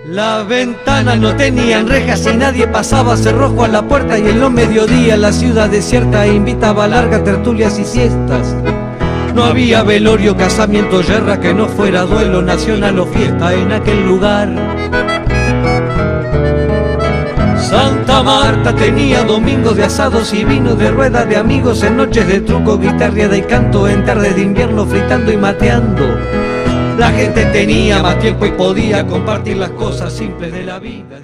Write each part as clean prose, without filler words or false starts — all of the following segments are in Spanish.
Las ventanas no tenían rejas y nadie pasaba cerrojo a la puerta, y en los mediodías la ciudad desierta invitaba a largas tertulias y siestas. No había velorio, casamiento, yerra que no fuera duelo nacional o fiesta en aquel lugar. Santa Marta tenía domingos de asados y vino de rueda de amigos, en noches de truco, guitarreada y canto, en tardes de invierno fritando y mateando. La gente tenía más tiempo y podía compartir las cosas simples de la vida.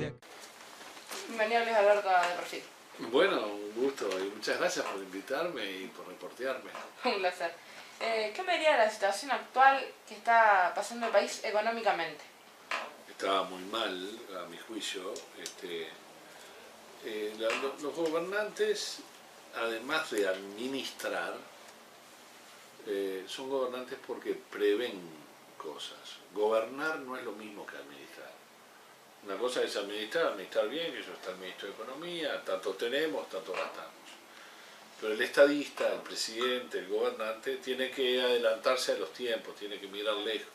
Bienvenido, Luis Alberto, de Perfil. Bueno, un gusto y muchas gracias por invitarme y por reportearme. Un placer. ¿Qué me diría de la situación actual que está pasando el país económicamente? Estaba muy mal, a mi juicio. Los gobernantes, además de administrar, son gobernantes porque prevén cosas. Gobernar no es lo mismo que administrar. Una cosa es administrar bien, que eso está el ministro de Economía, tanto tenemos, tanto gastamos. Pero el estadista, el presidente, el gobernante, tiene que adelantarse a los tiempos, tiene que mirar lejos.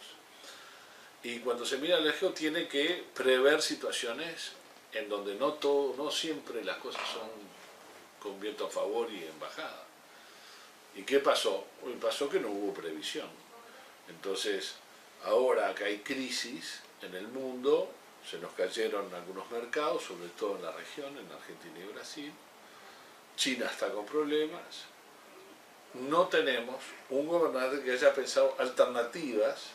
Y cuando se mira lejos tiene que prever situaciones en donde no siempre las cosas son con viento a favor y en bajada. ¿Y qué pasó? Pasó que no hubo previsión. Entonces, ahora que hay crisis en el mundo, se nos cayeron algunos mercados, sobre todo en la región, en Argentina y Brasil. China está con problemas. No tenemos un gobernante que haya pensado alternativas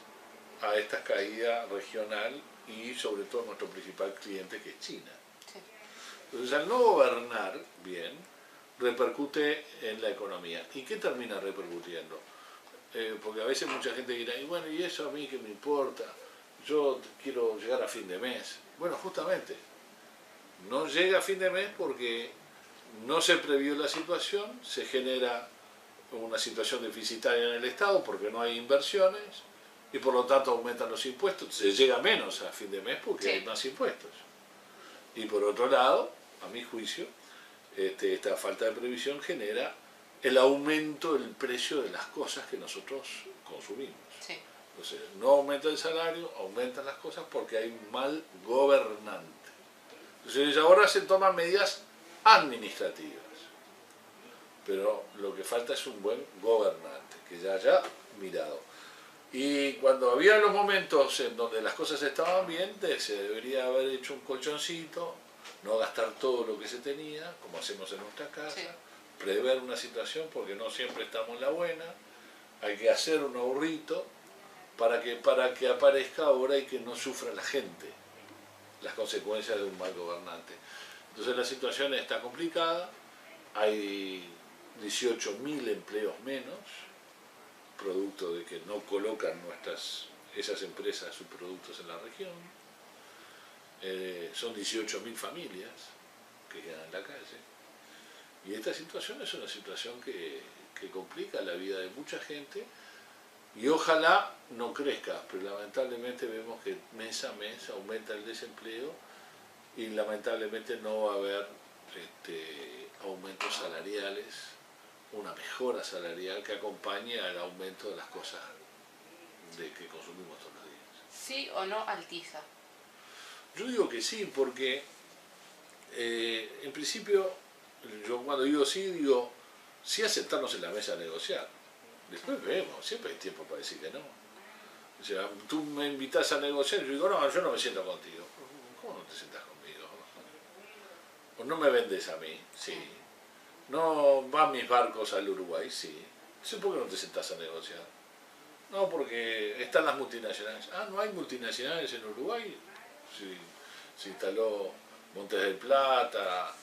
a esta caída regional y sobre todo nuestro principal cliente, que es China. Sí. Entonces, al no gobernar bien, repercute en la economía. ¿Y qué termina repercutiendo? Porque a veces mucha gente dirá, y bueno, ¿y eso a mí qué me importa? Yo quiero llegar a fin de mes. Bueno, justamente, no llega a fin de mes porque no se previó la situación, se genera una situación deficitaria en el Estado porque no hay inversiones y por lo tanto aumentan los impuestos. Se llega menos a fin de mes porque sí, hay más impuestos. Y por otro lado, a mi juicio, esta falta de previsión genera el aumento del precio de las cosas que nosotros consumimos. Sí. Entonces, no aumenta el salario, aumentan las cosas porque hay un mal gobernante. Entonces, ahora se toman medidas administrativas, pero lo que falta es un buen gobernante, que ya haya mirado. Y cuando había los momentos en donde las cosas estaban bien, se debería haber hecho un colchoncito, no gastar todo lo que se tenía, como hacemos en nuestra casa, sí, prever una situación porque no siempre estamos en la buena, hay que hacer un ahorrito para que aparezca ahora y que no sufra la gente las consecuencias de un mal gobernante. Entonces la situación está complicada, hay 18.000 empleos menos, producto de que no colocan esas empresas sus productos en la región. Son 18.000 familias que quedan en la calle. Y esta situación es una situación que complica la vida de mucha gente y ojalá no crezca, pero lamentablemente vemos que mes a mes aumenta el desempleo y lamentablemente no va a haber aumentos salariales, una mejora salarial que acompañe al aumento de las cosas que consumimos todos los días. ¿Sí o no al TISA? Yo digo que sí, porque en principio, yo cuando digo sí aceptarnos en la mesa a negociar. Después vemos, siempre hay tiempo para decir que no. O sea, tú me invitas a negociar y yo digo, no, yo no me siento contigo. ¿Cómo no te sientas conmigo? ¿O no me vendes a mí? Sí. ¿No van mis barcos al Uruguay? Sí. Entonces, ¿por qué no te sentás a negociar? No, porque están las multinacionales. Ah, ¿no hay multinacionales en Uruguay? Sí, se instaló Montes del Plata,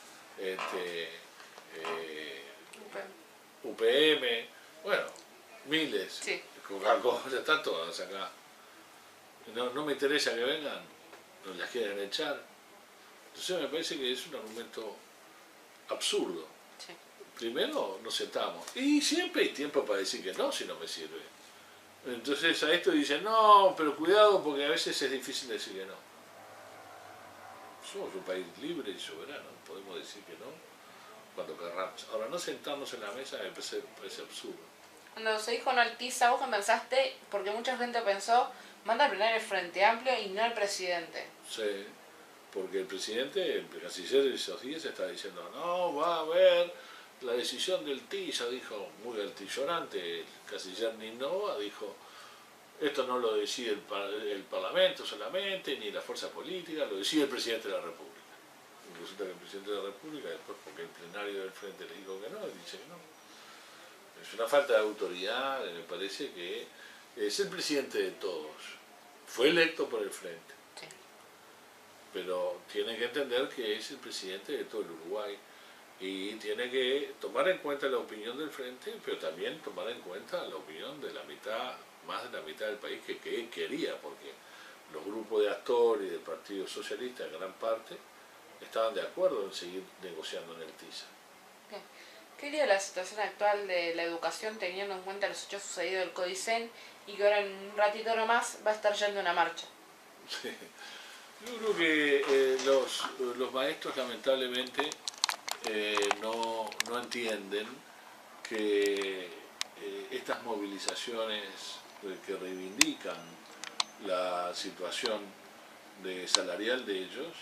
UPM, bueno, miles. Sí. Coca-Cola, están todas acá. No me interesa que vengan, nos las quieren echar. Entonces me parece que es un argumento absurdo. Sí. Primero nos sentamos y siempre hay tiempo para decir que no si no me sirve. Entonces a esto dicen, no, pero cuidado porque a veces es difícil decir que no. Somos un país libre y soberano, podemos decir que no cuando querramos. Ahora, no sentarnos en la mesa me parece absurdo. Cuando se dijo no al TISA, ¿vos qué pensaste? Porque mucha gente pensó, manda a plenario el Frente Amplio y no el presidente. Sí, porque el presidente, el canciller esos días está diciendo, no, va a haber la decisión del TISA, dijo muy altisonante, el canciller Ninova dijo, esto no lo decide el Parlamento solamente, ni la fuerza política, lo decide el presidente de la República. Y resulta que el presidente de la República, después porque el plenario del Frente le dijo que no, dice que no. Es una falta de autoridad, me parece que es el presidente de todos. Fue electo por el Frente. Sí. Pero tiene que entender que es el presidente de todo el Uruguay. Y tiene que tomar en cuenta la opinión del Frente, pero también tomar en cuenta la opinión de la mitad, más de la mitad del país que quería, porque los grupos de Astor y del Partido Socialista, en gran parte, estaban de acuerdo en seguir negociando en el TISA. Bien. ¿Qué diría la situación actual de la educación teniendo en cuenta los hechos sucedidos del Codicen y que ahora en un ratito nomás va a estar yendo una marcha? Sí. Yo creo que los maestros lamentablemente no entienden que estas movilizaciones que reivindican la situación salarial de ellos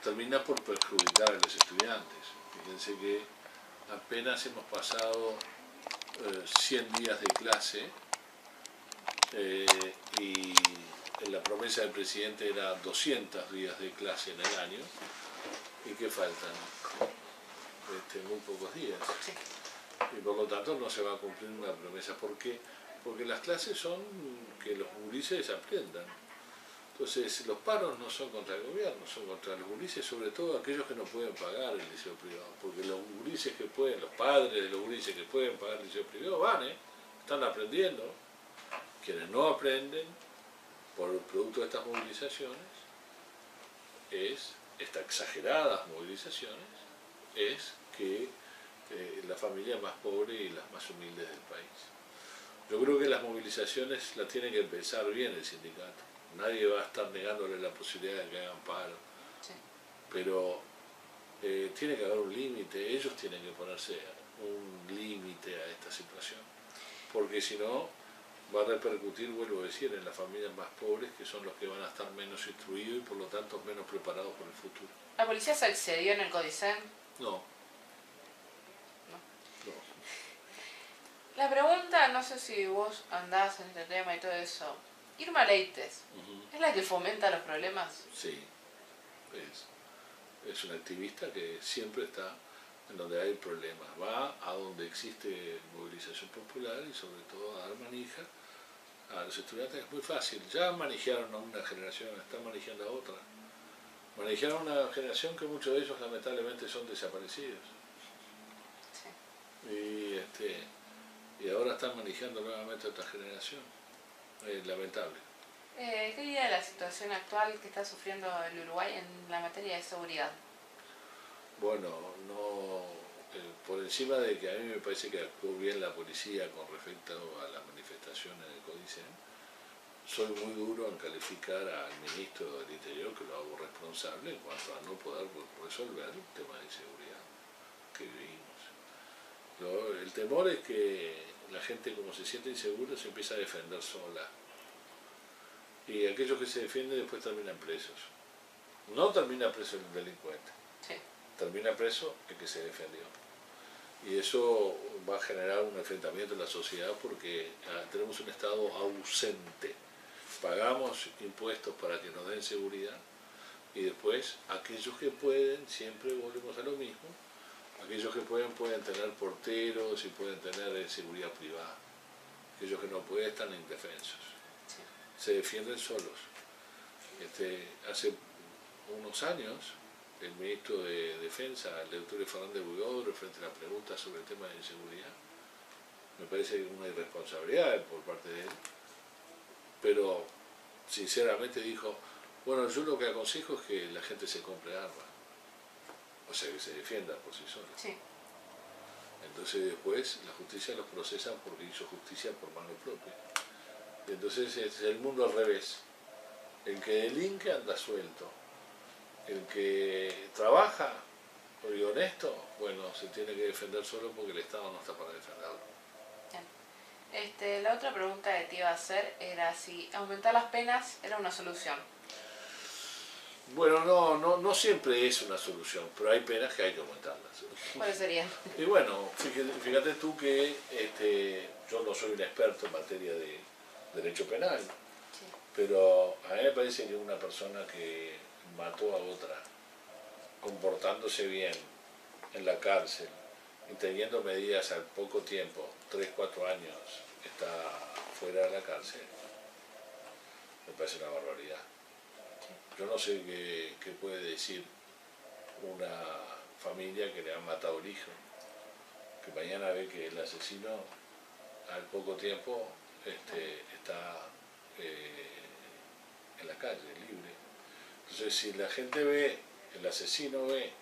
termina por perjudicar a los estudiantes. Fíjense que apenas hemos pasado 100 días de clase y la promesa del presidente era 200 días de clase en el año. ¿Y qué faltan? Muy pocos días. Sí. Y por lo tanto no se va a cumplir una promesa. ¿Por qué? Porque las clases son que los gurises aprendan. Entonces los paros no son contra el gobierno, son contra los gurises, sobre todo aquellos que no pueden pagar el liceo privado. Porque los gurises que pueden, los padres de los gurises que pueden pagar el liceo privado van, están aprendiendo. Quienes no aprenden por el producto de estas movilizaciones estas exageradas movilizaciones, es que la familia más pobre y las más humildes del país. Yo creo que las movilizaciones las tiene que empezar bien el sindicato. Nadie va a estar negándole la posibilidad de que hagan paro. Sí. Pero tiene que haber un límite, ellos tienen que ponerse un límite a esta situación. Porque si no, va a repercutir, vuelvo a decir, en las familias más pobres, que son los que van a estar menos instruidos y por lo tanto menos preparados para el futuro. ¿La policía se excedió en el Codicen? No. La pregunta, no sé si vos andás en este tema y todo eso. Irma Leites, ¿es la que fomenta los problemas? Sí, es una activista que siempre está en donde hay problemas. Va a donde existe movilización popular y sobre todo a dar manija a los estudiantes. Es muy fácil. Ya manejaron a una generación, están manejando a otra. Manejaron a una generación que muchos de ellos lamentablemente son desaparecidos. Sí. Y ahora están manejando nuevamente a otra generación. Lamentable. ¿Qué diría de la situación actual que está sufriendo el Uruguay en la materia de seguridad? Bueno, no, por encima de que a mí me parece que actuó bien la policía con respecto a las manifestaciones del Codicen, soy muy duro en calificar al ministro del Interior, que lo hago responsable en cuanto a no poder resolver el tema de seguridad que vivimos. El temor es que la gente, como se siente insegura, se empieza a defender sola. Y aquellos que se defienden después terminan presos. No termina preso el delincuente. Sí. Termina preso el que se defendió. Y eso va a generar un enfrentamiento en la sociedad porque tenemos un Estado ausente. Pagamos impuestos para que nos den seguridad y después aquellos que pueden, siempre volvemos a lo mismo, aquellos que pueden tener porteros y pueden tener seguridad privada. Aquellos que no pueden están indefensos. Sí. Se defienden solos. Hace unos años, el ministro de Defensa, el doctor Fernández Bugodro, frente a la pregunta sobre el tema de inseguridad, me parece una irresponsabilidad por parte de él, pero sinceramente dijo, bueno, yo lo que aconsejo es que la gente se compre armas, o sea, que se defienda por sí sola. Sí. Entonces después la justicia los procesa porque hizo justicia por mano propia. Y entonces es el mundo al revés. El que delinque anda suelto. El que trabaja y honesto, bueno, se tiene que defender solo porque el Estado no está para defenderlo. Bien. La otra pregunta que te iba a hacer era si aumentar las penas era una solución. Bueno, no siempre es una solución, pero hay penas que hay que aumentarlas. ¿Cuáles serían? Y bueno, fíjate tú que yo no soy un experto en materia de derecho penal, Sí. pero a mí me parece que una persona que mató a otra, comportándose bien en la cárcel y teniendo medidas al poco tiempo, 3, 4 años, está fuera de la cárcel, me parece una barbaridad. Yo no sé qué puede decir una familia que le han matado el hijo, que mañana ve que el asesino al poco tiempo está en la calle, libre. Entonces, si la gente ve, el asesino ve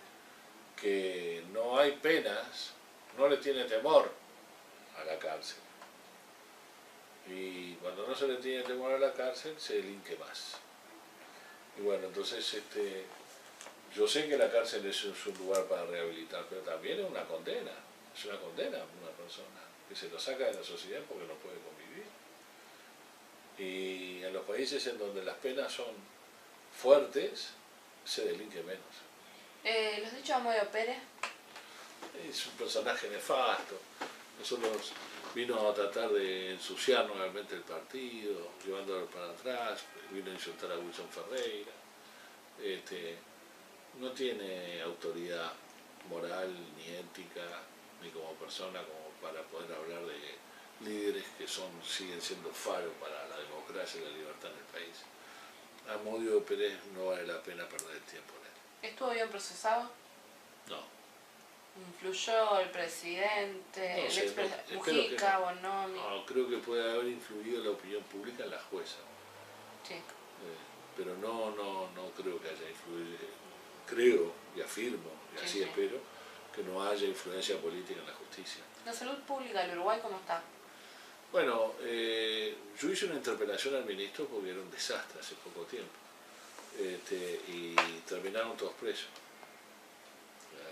que no hay penas, no le tiene temor a la cárcel. Y cuando no se le tiene temor a la cárcel, se delinque más. Y bueno, entonces yo sé que la cárcel es un lugar para rehabilitar, pero también es una condena. Es una condena a una persona que se lo saca de la sociedad porque no puede convivir. Y en los países en donde las penas son fuertes, se delinque menos. ¿Los dichos de Amodio Pérez? Es un personaje nefasto. Nosotros vino a tratar de ensuciar nuevamente el partido, llevándolo para atrás, vino a insultar a Wilson Ferreira. No tiene autoridad moral, ni ética, ni como persona, como para poder hablar de líderes que siguen siendo faro para la democracia y la libertad en el país. Amodio Pérez no vale la pena perder el tiempo en él. ¿Estuvo bien procesado? No. ¿Influyó el presidente, No el sé, expresidente espero que Mujica, no. Bonomi? No, creo que puede haber influido la opinión pública en la jueza. Sí. Pero no creo que haya influido. Creo y afirmo, y Sí, así sí. espero, que no haya influencia política en la justicia. ¿La salud pública del Uruguay cómo está? Bueno, yo hice una interpelación al ministro porque era un desastre hace poco tiempo. Y terminaron todos presos.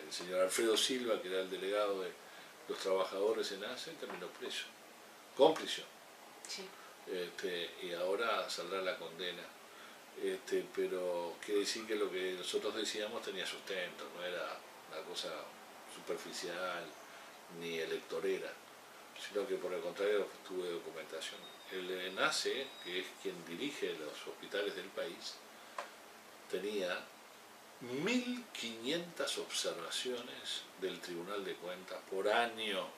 El señor Alfredo Silva, que era el delegado de los trabajadores en ACE, terminó preso, con prisión. Sí. Y ahora saldrá la condena. Pero quiere decir que lo que nosotros decíamos tenía sustento, no era una cosa superficial ni electorera, sino que por el contrario tuve documentación. El ENACE, que es quien dirige los hospitales del país, tenía 1.500 observaciones del Tribunal de Cuentas por año.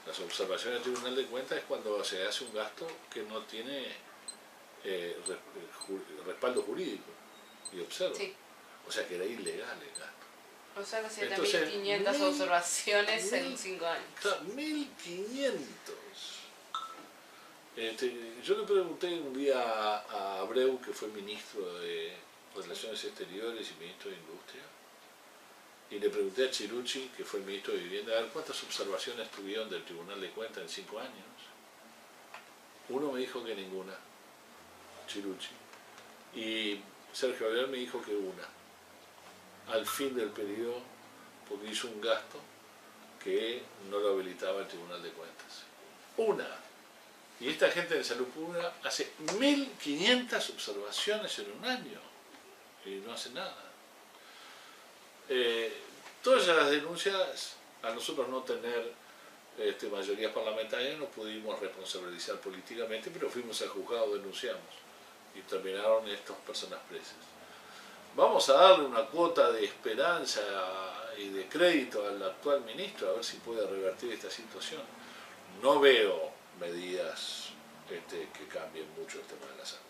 Las observaciones del Tribunal de Cuentas es cuando se hace un gasto que no tiene respaldo jurídico, y observa. Sí. O sea que era ilegal el gasto. O sea que Entonces, 7.500 observaciones en 5 años. Claro, 1.500. Yo le pregunté un día a Abreu, que fue ministro de Relaciones Exteriores y ministro de Industria, y le pregunté a Chirucci, que fue el ministro de Vivienda, a ver cuántas observaciones tuvieron del Tribunal de Cuentas en 5 años. Uno me dijo que ninguna, Chirucci, y Sergio Aguilar me dijo que una, al fin del periodo, porque hizo un gasto que no lo habilitaba el Tribunal de Cuentas. Una. Y esta gente de salud pública hace 1.500 observaciones en un año y no hace nada. Todas esas denuncias, a nosotros no tener mayorías parlamentarias, nos pudimos responsabilizar políticamente, pero fuimos al juzgado, denunciamos y terminaron estas personas presas. Vamos a darle una cuota de esperanza y de crédito al actual ministro, a ver si puede revertir esta situación. No veo medidas que cambien mucho el tema de la salud.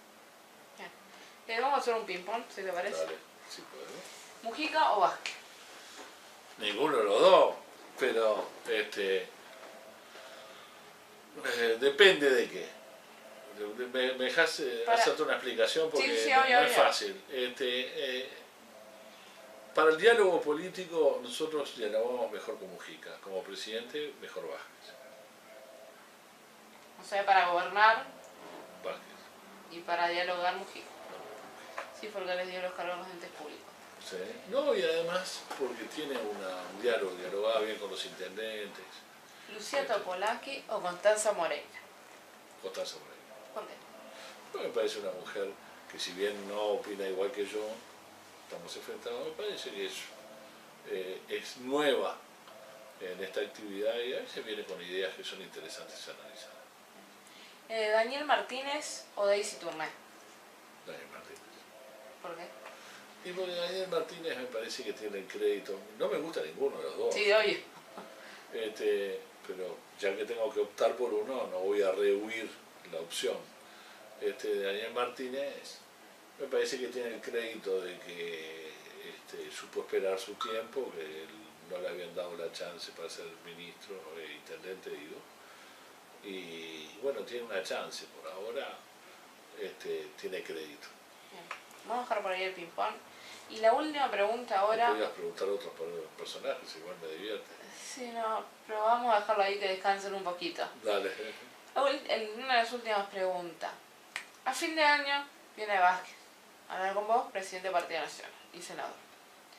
Bien. Vamos a hacer un ping-pong, si te parece. Dale, si podemos. ¿Mujica o Vázquez? Ninguno de los dos, pero depende de qué. Me dejas hacerte una explicación porque Sí, no obvio. es fácil. Para el diálogo político nosotros dialogamos mejor con Mujica, como presidente mejor Vázquez. O sea, para gobernar Vázquez. y para dialogar Mujica. Sí, porque les dio los cargos a los entes públicos. Sí. No, y además porque tiene un diálogo, dialogaba bien con los intendentes. ¿Lucía Topolaki o Constanza Moreira? Constanza Moreira. ¿Por qué? Me parece una mujer que, si bien no opina igual que yo, estamos enfrentados, me parece que es nueva en esta actividad y a veces viene con ideas que son interesantes de analizar. ¿Daniel Martínez o Daisy Tourné? Daniel Martínez. ¿Por qué? Y porque Daniel Martínez me parece que tiene el crédito, no me gusta ninguno de los dos. Sí, oye. Pero ya que tengo que optar por uno, no voy a rehuir la opción. Daniel Martínez me parece que tiene el crédito de que supo esperar su tiempo, que no le habían dado la chance para ser ministro, intendente, digo. Y bueno, tiene una chance por ahora, tiene crédito. Bien. Vamos a dejar por ahí el ping-pong. Y la última pregunta ahora... Podrías preguntar a otros personajes, igual me divierte. Sí, no, pero vamos a dejarlo ahí que descansen un poquito. Dale. Una de las últimas preguntas. A fin de año viene Vázquez a hablar con vos, presidente del Partido Nacional y senador.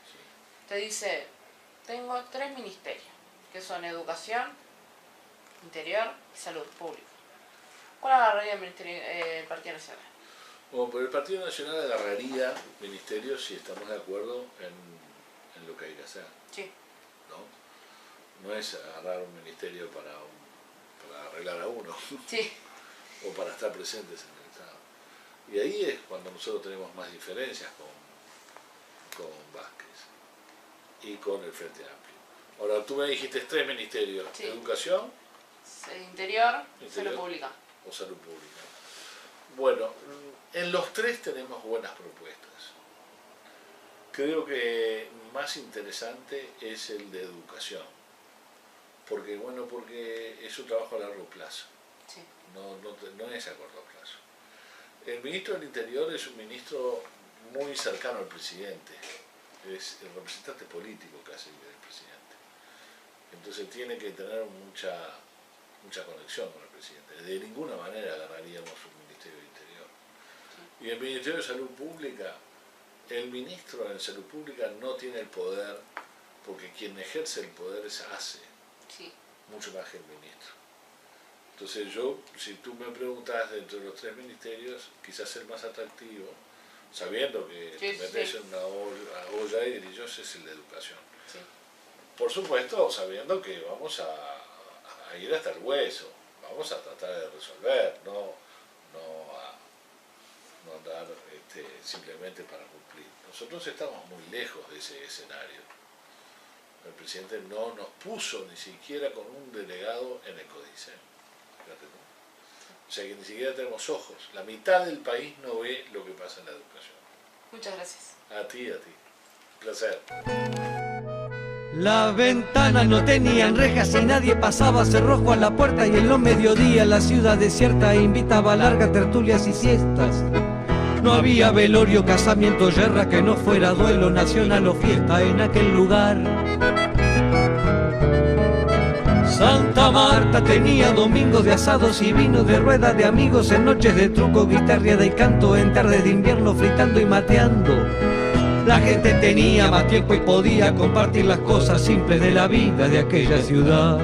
Sí. Te dice, tengo 3 ministerios, que son Educación, Interior y Salud Pública. ¿Cuál agarraría el Partido Nacional? Bueno, pero el Partido Nacional agarraría ministerios si estamos de acuerdo en lo que hay que hacer. Sí. No es agarrar un ministerio para arreglar a uno. Sí. O para estar presentes en el Estado. Y ahí es cuando nosotros tenemos más diferencias con Vázquez y con el Frente Amplio. Ahora, tú me dijiste 3 ministerios: sí. Educación, Interior, Salud Pública. O Salud Pública. Bueno, en los 3 tenemos buenas propuestas. Creo que más interesante es el de Educación, porque es un trabajo a largo plazo. Sí. No es a corto plazo. El ministro del Interior es un ministro muy cercano al presidente, es el representante político casi del presidente. Entonces tiene que tener mucha conexión con el presidente. De ninguna manera ganaríamos un Ministerio de Interior. Sí. Y el Ministerio de Salud Pública, el ministro de Salud Pública no tiene el poder, porque quien ejerce el poder hace, sí, mucho más que el ministro. Entonces si tú me preguntas dentro de los 3 ministerios, quizás el más atractivo, sabiendo que te metes en una olla de grillos, es el de Educación. Sí. Por supuesto, sabiendo que vamos a ir hasta el hueso, vamos a tratar de resolver, no andar simplemente para cumplir. Nosotros estamos muy lejos de ese escenario. El presidente no nos puso ni siquiera con un delegado en el Codicen. O sea que ni siquiera tenemos ojos. La mitad del país no ve lo que pasa en la educación. Muchas gracias. A ti. Un placer. Las ventanas no tenían rejas y nadie pasaba cerrojo a la puerta, y en los mediodías la ciudad desierta invitaba a largas tertulias y siestas. No había velorio, casamiento, guerra que no fuera duelo nacional o fiesta en aquel lugar. Santa Marta tenía domingos de asados y vino de rueda de amigos, en noches de truco, guitarreada y canto, en tardes de invierno fritando y mateando. La gente tenía más tiempo y podía compartir las cosas simples de la vida de aquella ciudad.